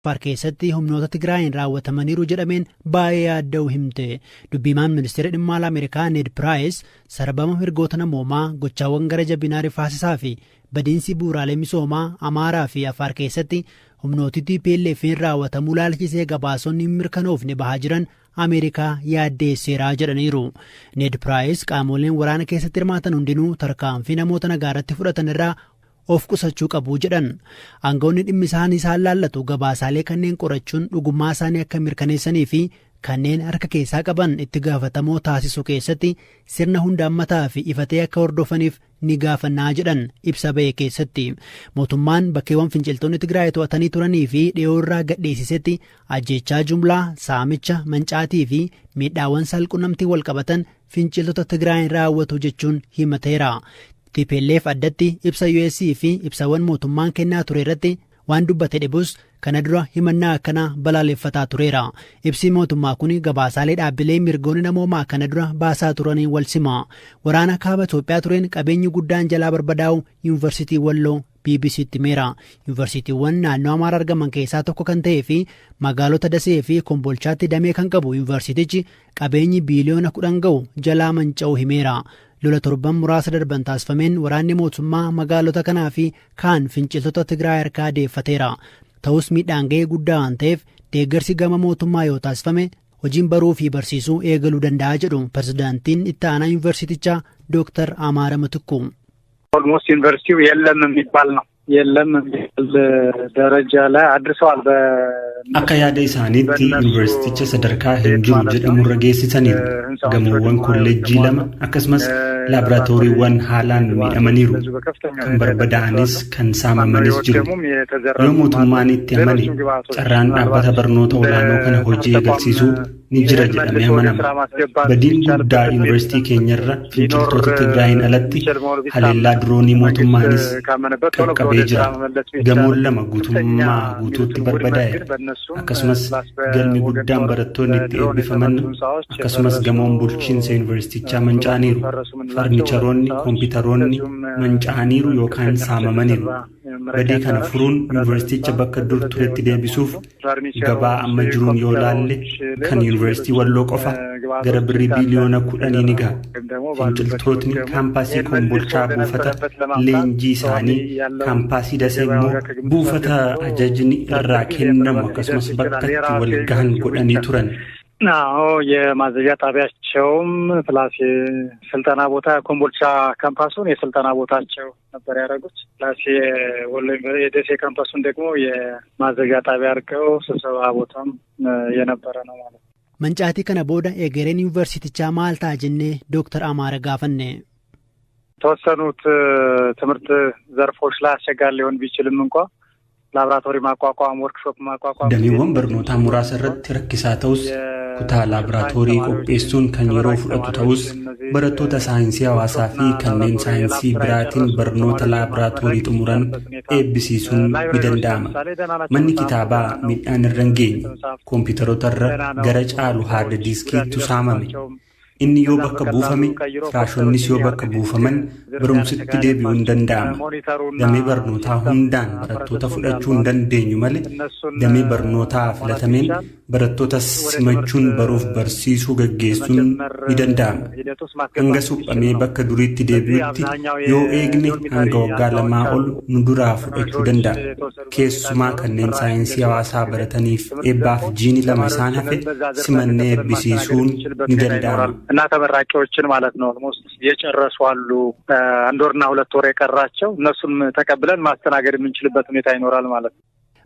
Keessatti humnoota Tigraayin raawwatamaniiru jedhameen baay'ee yaadda'u himte. Dubbimaan ministeera dhimma alaa Ameerikaa Ned Price sarbama mirgoota namoomaa gochaawwan gara jabinaa rifaasisaa fi badiinsi bu'uuraalee misoomaa Amaaraa fi Afaar keessatti humnooti TPLF'n raawwatamuu laalchisee gabaasonni mirkanoofne bahaa jiran Ameerikaa yaaddeesseeraa jedhaniiru. Ned Price qaamoleen waraana keessatti hirmaatan hundinuu tarkaanfii namoota nagaaratti fudhatan irraa of qusachuu qabu jedhan. Aangawoonni dhimmi isaan laallatu gabaasaalee kanneen qorachuun dhugummaa isaanii akka mirkaneessanii fi kanneen harka keessaa qaban itti gaafatamoo taasisuu keessatti sirna hundaammataa fi ifatee akka hordofaniif ni gaafannaa jedhan ibsa ba'e keessatti. Mootummaan bakkeewwan finciltoonni Tigraay to'atanii turanii fi dhiyoorraa gadhiisisetti ajjeechaa jumlaa, saamicha, mancaatii fi miidhaawwan salqunnamtii wal qabatan finciltoota Tigraay raawwatu jechuun himateera. TPLF addatti ibsa US fi ibsawwan mootummaan kennaa ture irratti waan dubbate dhibus kana dura himannaa akkanaa balaaleffataa tureera. Ibsi mootummaa kun gabaasaalee dhaabbilee mirgoonni namoomaa kana dura baasaa turanii wal sima. Waraana kaaba Itoophiyaa tureen qabeenyi guddaan jalaa barbadaa'u Yuunivarsiitii Walloo BBC'tti himeera. Yuunivarsiitiiwwan naannoo Amaaraa argaman keessaa tokko kan ta'ee fi magaalota Dasee fi Kombolchaatti damee kan qabu yuunivarsiitichi qabeenyi biiliyoona 10 ga'u jalaa manca'uu himeera. Lola torban muraasa darban taasifameen waraanni mootummaa magaalota kanaa fi kaan finciltoota Tigraay harkaa deeffateera. Ta'us miidhaan ga'ee guddaa waan ta'eef deeggarsi gama mootummaa yoo taasifame hojiin baruu fi barsiisuu eegaluu danda'a jedhu pirezidaantiin itti aanaa yuunivarsiitichaa Dr. Amaara Matukku. ኦልሞስት ዩኒቨርሲቲው የለም የሚባል ነው የለም ደረጃ ላይ አድርሰዋል። akka yaada isaaniitti yuunivarsiiticha sadarkaa hin jiru jedhamurra geessisaniiru. Gamoowwan kolleejjii 2 akkasumas laaboraatooriiwwan haalaan miidhamaniiru. Kan barbadaa'anis kan saamamanis jiru. Yoo mootummaan itti amane carraan dhaabbata barnoota olaanoo kana hojii eegalsiisuu ni jira jedhamee amanama. Badiin guddaa yuunivarsiitii keenyarra finciltoota Tigraayin alatti haleellaa diroonii mootummaanis qaqqabee jira. Gamoon 2 guutummaa guutuutti barbadaa'e. Akkasumas galmi guddaan barattoonni itti eebbifaman akkasumas gamoon bulchiinsa yuunivarsiitichaa manca'aniiru. Farnicharoonni, kompiitaroonni manca'aniiru yookaan saamamaniiru. Badii kana furuun yuunivarsiiticha bakka dur turetti deebisuuf gabaa amma jiruun yoo laalle kan yuunivarsiitii Walloo qofa gara birrii biiliyoona 10 ni gaha. Finciltootni kaampaasii Kombolchaa buufata leenjii isaanii, kaampaasii Dasee immoo buufata ajajni irraa kennamu akkasumas bakka itti wal gahan godhanii turan. የማዘዣ ጣቢያቸውም ፕላስ የስልጠና ቦታ ኮምቦልቻ ካምፓሱን የስልጠና ቦታቸው ነበር ያደረጉት። ፕላስ የደሴ ካምፓሱን ደግሞ የማዘዣ ጣቢያ አድርገው ስብሰባ ቦታም የነበረ ነው ማለት ነው። መንጫቲ ከነ ቦዳ ኤገሬን ዩኒቨርሲቲቻ ማልታ ጀኔ ዶክተር አማረ ጋፈነ ተወሰኑት ትምህርት ዘርፎች ላይ አስቸጋሪ ሊሆን ቢችልም እንኳን ላብራቶሪ ማቋቋም ወርክሾፕ ማቋቋም dameewwan barnootaa muraasa irratti rakkisaa ta'us kutaa laaboraatoorii qopheessuun kan yeroo fudhatu ta'us barattoota saayinsii hawaasaa fi kanneen saayinsii biraatiin barnoota laaboraatoorii xumuran eebbisiisuun ni danda'ama. Manni kitaabaa miidhaan irra hin geenye kompiitaroota irra gara caalu haarda diiskiitu saamame. Inni yoo bakka buufame firaashonnis yoo bakka buufaman barumsitti deebi'uu hin danda'ama. Damee barnootaa hundaan barattoota fudhachuu hin dandeenyu malee damee barnootaa filatameen barattoota simachuun baruuf barsiisuu gaggeessuun ni danda'ama. Hanga suphamee bakka duriitti deebi'utti yoo eegne hanga waggaa 2 ol nu duraa fudhachuu danda'a. Keessumaa kanneen saayinsii hawaasaa barataniif eebbaaf jiini 2 isaan hafe simannee eebbisiisuun ni danda'ama. እና ተመራቂዎችን ማለት ነው ኦልሞስት የጨረሱ አሉ 1 ወርና 2 ወር የቀራቸው እነሱን ተቀብለን ማስተናገድ የምንችልበት ሁኔታ ይኖራል ማለት ነው።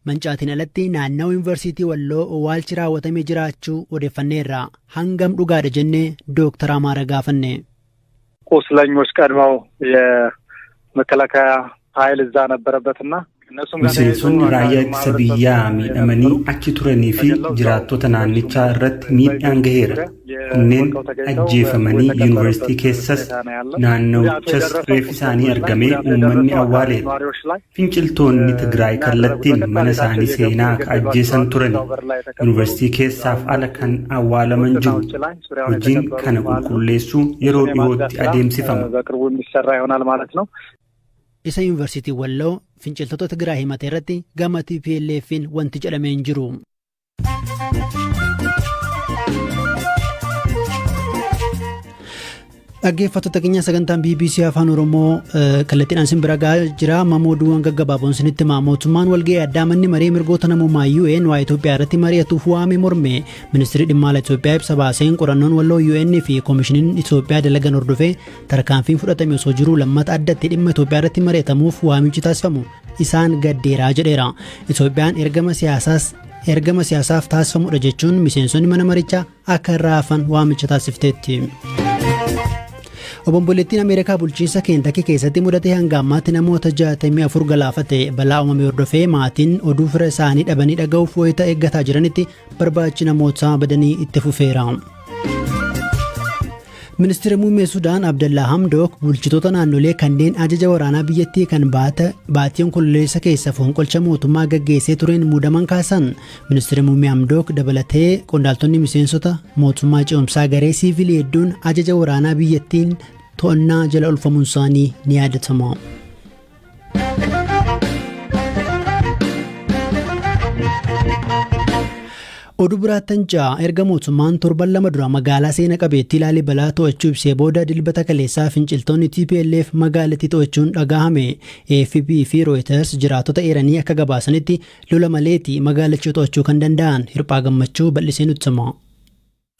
መንጫቲን አለቲ ናናው ዩኒቨርሲቲ ወሎ ዋልችራ ወተሜ ጅራቹ ወደፈኔራ ሃንገም ዱጋደ ጀኔ ዶክተር አማረ ጋፈኔ ቁስለኞች ቀድመው የመከላከያ ኃይል እዛ ነበረበትና miseensonni raayyaa ittisa biyyaa miidhamanii achi turanii fi jiraattota naannichaa irratti miidhaan gaheera. Kunneen ajjeefamanii yuunivarsiitii keessas naannochas reeffi isaanii argamee uummanni awwaaleera. Finciltoonni Tigraay kallattiin mana isaanii seenaa ajjeesan turani. Yuunivarsiitii keessaaf ala kan awwaalaman jiru. Hojiin kana qulqulleessuu yeroo dhiyootti adeemsifama. isa yuunivarsiitii Walloo finciltoota Tigraay himate irratti gama TPLF'n wanti jedhamee hin jiru. Dhaggeeffattoota keenya sagantaan BBC Afaan Oromoo kallattiidhaan isin bira gahaa jira. Mamooduuwwan gaggabaaboon isinitti himaa. Mootummaan walga'ii addaa manni maree mirgoota namummaa UN waa Itoophiyaa irratti mari'atuuf waame morme. Ministeerri dhimma alaa Itoophiyaa ibsa baaseen qorannoon walloo UN fi koomishiniin Itoophiyaa dalagan hordofee tarkaanfiin fudhatame osoo jiruu lammata addatti dhimma Itoophiyaa irratti mari'atamuuf waamichi taasifamu isaan gaddeeraa jedheera. Itoophiyaan ergama siyaasaaf taasifamudha jechuun miseensonni mana marichaa akka irraa hafan waamicha taasifteetti. Obomboleettiin Ameerikaa bulchiinsa Keentaki keessatti mudate hanga ammaatti namoota 64 galaafate. Balaa uumame hordofee maatiin oduu fira isaanii dhabanii dhaga'uuf wayita eeggataa jiranitti barbaachi namoota badanii itti fufeera. Ministeerri muummee Sudaan Abdallaa Hamdook bulchitoota naannolee kanneen ajaja waraanaa biyyattii kan baatii onkololeessa keessa fonqolcha mootummaa gaggeessee tureen muudaman kaasan. Ministeerri muummee Hamdook dabalatee qondaaltonni miseensota mootummaa ce'umsaa garee siivilii hedduun ajaja waraanaa biyyattiin to'annaa jala oolfamuun isaanii ni yaadatama. Oduu biraattan ja'a erga mootummaan torban 2 dura magaalaa seena qabeettii Laalibalaa to'achuu ibsee booda dilbata kaleessaa finciltoonni TPLF magaalattii to'achuun dhagahame. AFP fi Reuters jiraatota eeranii akka gabaasanitti lola maleetii magaalachuu to'achuu kan danda'an. Hirphaa Gammachuu bal'isee nutti hima.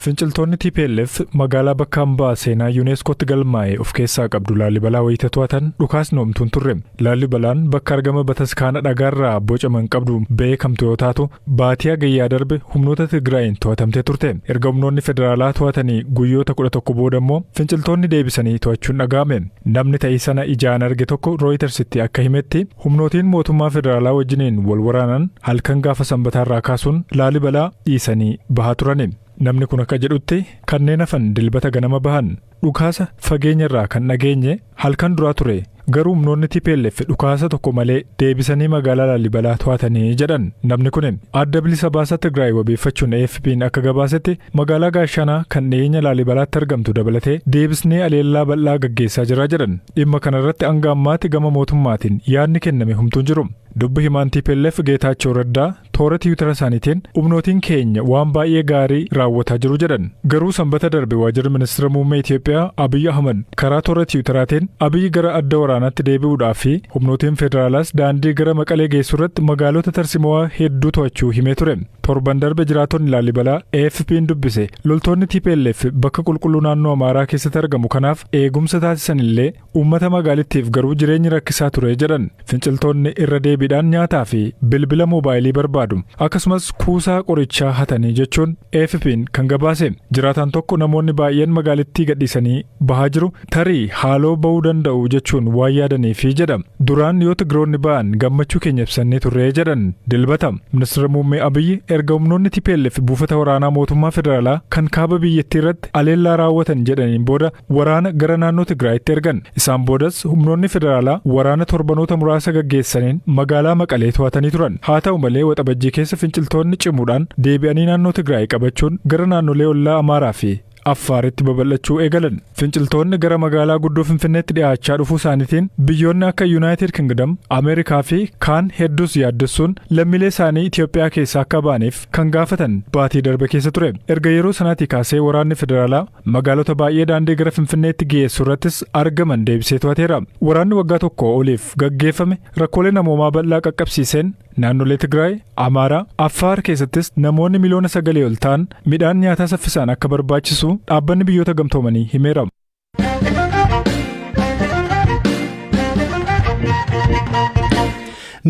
Finciltoonni TPLF magaalaa bakka hambaa seenaa UNESCOtti galmaa'e of keessaa qabdu Laalibalaa wayita to'atan dhukaasni oomtuun turre. Laalibalaan bakka argama bataskaana dhagaarraa bocaman qabdu beekamtu yoo taatu baatii hagayyaa darbe humnoota Tigraayin to'atamtee turte. Erga humnoonni federaalaa to'atanii guyyoota 11 booda immoo finciltoonni deebisanii to'achuun dhaga'ame. Namni ta'ii sana ijaan arge tokko Reutersitti akka himetti humnootiin mootummaa federaalaa wajjiniin wal waraanan halkan gaafa sanbataarraa kaasuun Laalibalaa dhiisanii bahaa turani. Namni kun akka jedhutti kanneen hafan dilbata ganama bahan dhukaasa fageenya irraa kan dhageenye halkan duraa ture. Garuu humnoonni TPLF dhukaasa tokko malee deebisanii magaalaa Laalibalaa to'atanii jedhan. Namni kun adda bilisa baasaa Tigraay wabeeffachuun AFP'n akka gabaasetti magaalaa Gaashanaa kan dhiyeenya Laalibalaatti argamtu dabalatee deebisnee aleellaa bal'aa gaggeessaa jira jedhan. Dhimma kanarratti hanga ammaatti gama mootummaatiin yaadni kenname humtuun jiru. Dubbi himaan TPLF Geetaachoo Raddaa toora Tiwiitara isaaniitiin humnootiin keenya waan baay'ee gaarii raawwataa jiru jedhan. Garuu sanbata darbe waajjirri ministeera muummee Itoophiyaa Abiy Ahmad karaa toora Tiwiitaraatiin Abiy gara adda waraanaatti deebi'uudhaa fi humnootiin federaalaas daandii gara Maqalee geessu irratti magaalota tarsimoo hedduu to'achuu himee ture. Torban darbe jiraatonni Laalibalaa AFP'n dubbise loltoonni TPLF bakka qulqulluu naannoo Amaaraa keessatti argamu kanaaf eegumsa taasisan illee uummata magaalittiif garuu jireenyi rakkisaa ture jedhan. Finciltoonni irra deebiidhaan nyaataa fi bilbila moobaayilii barbaadu. Akkasumas kuusaa qorichaa hatanii jechuun AFP'n kan gabaase. Jiraataan tokko namoonni baay'een magaalittii gadhiisanii bahaa jiru tarii haaloo bahuu danda'u jechuun waan yaadaniifi jedha. Duraan yoo Tigroonni ba'an gammachuu keenya ibsannee turree jedhan. Dilbata ministeera muummee Abiyyi erga humnoonni TPLF buufata waraanaa mootummaa federaalaa kan kaaba biyyattii irratti aleellaa raawwatan jedhaniin booda waraana gara naannoo Tigraayitti ergan. Isaan boodas humnoonni federaalaa waraana torbanoota muraasa gaggeessaniin magaalaa Maqalee to'atanii turan. Haa ta'u malee waxabajjii keessa finciltoonni cimuudhaan deebi'anii naannoo Tigraay qabachuun gara naannolee ollaa Amaaraa fi Affaaritti babal'achuu eegalan. Finciltoonni gara magaalaa guddoo Finfinneetti dhiyaachaa dhufuu isaaniitiin biyyoonni akka United Kingdom, Ameerikaa fi kaan hedduus yaaddessuun lammiilee isaanii Itoophiyaa keessaa akka ba'aniif kan gaafatan baatii darbe keessa ture. Erga yeroo sanaatii kaasee waraanni federaalaa magaalota baay'ee daandii gara Finfinneetti geessu irrattis argaman deebisee to'ateera. Waraanni waggaa tokko oliif gaggeeffame rakkoolee namoomaa bal'aa qaqqabsiiseen naannolee Tigraay, Amaaraa, Affaar keessattis namoonni miliyoona 9 ol ta'an midhaan nyaataa saffisaan akka barbaachisu dhaabbanni biyyoota gamtoomanii himeera.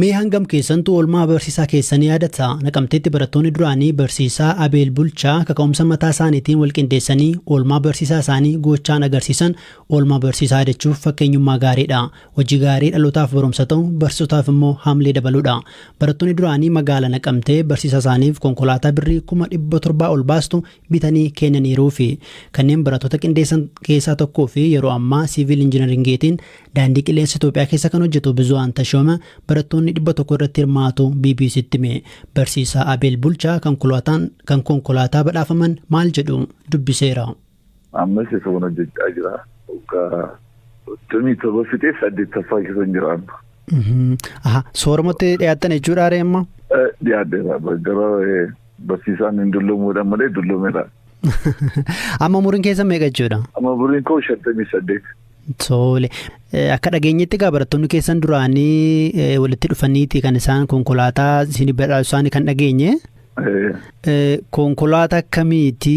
Mee hangam keessantu oolmaa barsiisaa keessanii yaadata? Naqamteetti barattoonni duraanii barsiisaa Abeel Bulchaa kaka'umsa mataa isaaniitiin walqindeessanii oolmaa barsiisaa isaanii gochaan agarsiisan oolmaa barsiisaa yaadachuuf fakkeenyummaa gaariidha. Hojii gaarii dhalootaaf barumsa ta'u barsiisotaaf immoo haamlee dabaluudha. Barattoonni duraanii magaalaa Naqamtee barsiisaa isaaniif konkolaataa birrii 700 ol baastu bitanii kennaniiruu fi kanneen barattoota qindeessan keessaa tokkoo fi yeroo ammaa siivil injiinaringiitiin daandii qilleensa Itoophiyaa keessa kan hojjetu Bizu'aan Tashooma barattoonni 100 irratti hirmaatu BBC'tti hime. Barsiisaa Abeel Bulchaa kan konkolaataa badhaafaman maal jedhu dubbiseera. Ammas isa hojjechaa jira. Tuni torba fitee 8ffaa keessa jiraan. Sooromatti dhiyaatan jechuudha reemma? Dhiyaaddeera gara barsiisaan hin dulloomuudha malee dulloomeedha. Amma umuriin keessa meeqa jechuudha? Amma umuriin koo 58. Tole akka dhageenyetti egaa barattoonni keessan duraanii walitti dhufaniiti kan isaan konkolaataa isin badhaasuu isaanii kan dhageenye. Konkolaataa akkamiiti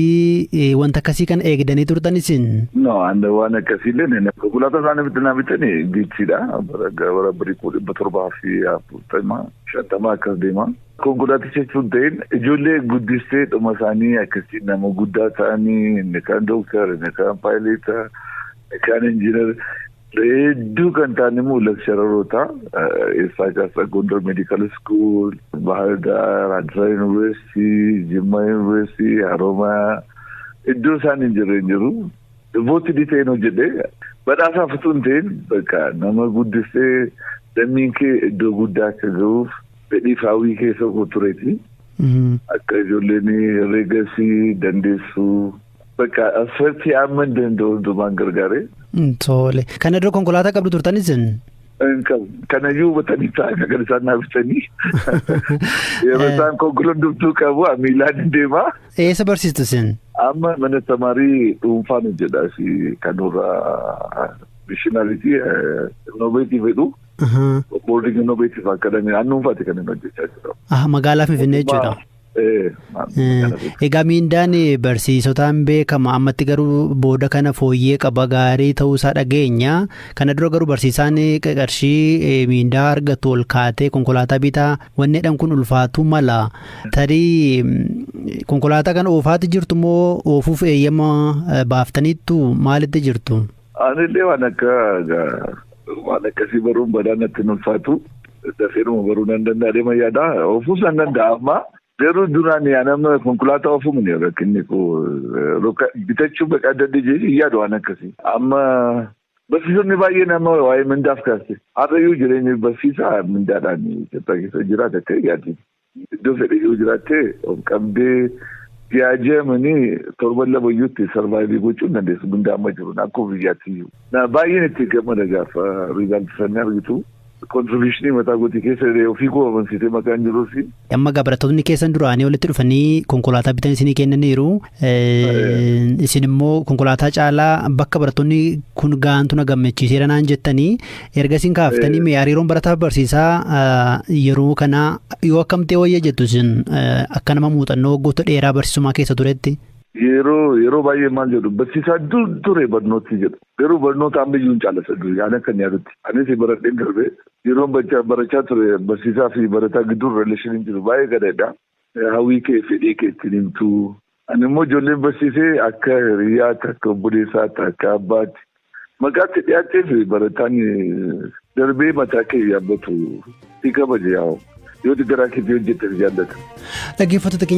wanta akkasii kan eegdanii turtan isin? No, waan akkasiillee konkolaataa isaanii bitanii giichiidha. Bara birii 750 akkas deema. Konkolaaticha jechuun ta'in ijoollee guddistee dhuma isaanii akkasii nama guddaa ta'anii inni kaan dooktar, inni kaan paayileeta, inni kaan injiinar hedduu kan ta'an immoo leksharoota eessaa kaasa Gondar Medical School, Bahar Dar, Adra University, Jimma University, Haromaya iddoo isaan hin jiru. Vootidii ta'in hojjedhee badhaasaa fituun ta'in bakka nama guddistee dammiin kee iddoo guddaa akka ga'uuf fedhii faawwii keessa koo tureeti. Akka ijoolleen herreegasii dandeessuu bakka asfaltii amma hin danda'u hundumaan gargaare. Tole. Kana dura konkolaataa qabdu turtanis? Kanayyuu hubatanii taa'an kan isaan naafisanii. Yeroo isaan konkolaataa qabu miilaan deemaa. Eessa barsiistu isin? Amma mana tamaarii dhuunfaan hojjedha kan irraa missionaaritii innovative jedhu. Boarding innovative academy dhuunfaati kan inni hojjechaa jira. Magaalaa Finfinnee jechuudha. Egaa miindaan barsiisotaan beekama ammatti garuu booda kana fooyyee qaba gaarii ta'uusaa dhageenya. Kana dura garuu barsiisaan qarshii miindaa argatu ol kaatee konkolaataa bitaa wanni jedhan kun ulfaatu mala. Tarii konkolaataa kana oofaatti jirtu moo oofuuf eeyyama baaftaniittu maalitti jirtu? Anillee waan akkasii baruun badaan natti ulfaatu dafeeruma baruu nan danda'a deema yaada oofuus nan danda'a amma. Garuu duraan nama konkolaataa oofuun ni rakkinni bitachuu baqa adda adda yaadu waan akkasii. Amma barsiisonni baay'ee nama waa'ee mindaaf kaase. Har'ayyuu jireenya barsiisaa mindaadhaan Itoophiyaa keessa jiraata akka yaaddi. Iddoo fedhe yoo jiraatte of qabdee siyaajamanii torban labayyuutti sarvaayivii gochuun dandeessu mindaa amma jiru akkuma biyyaatti. Baay'een itti gammada gaafa riizaaltisanii argitu. Kontribuushinii mataa gootii keessa ofii koo amansiisee maqaan jiruu fi. Amma barattoonni keessan duraanii walitti dhufanii konkolaataa bitan isinii kennaniiru. Isin immoo konkolaataa caalaa bakka barattoonni kun gahantu na gammachiiseera naan jettanii erga isin kaaftanii hariiroon barataaf barsiisaa yeroo kana yoo akkamtee wayya jettu isin akka nama muuxannoo waggoota dheeraa barsiisumaa keessa turetti. Yeroo baay'ee maal jedhu barsiisaa ture barnooti jedhu garuu barnoota ammayyuu hin caalasa duri aan akka yaadutti anis baradheen darbee yeroo barachaa ture barsiisaa fi barataa gidduu reeleeshiniin jiru baay'ee gadaadha. Hawwii kee fedhii kee ittiin himtu ani immoo ijoolleen barsiisee akka hiriyaatti akka obboleessaatti akka abbaatti maqaatti dhiyaatee fi barataan darbee mataa kee yaabbatu si kabaje yoo garaa keetii hojjettee jaallata. Dhaggeeffattoota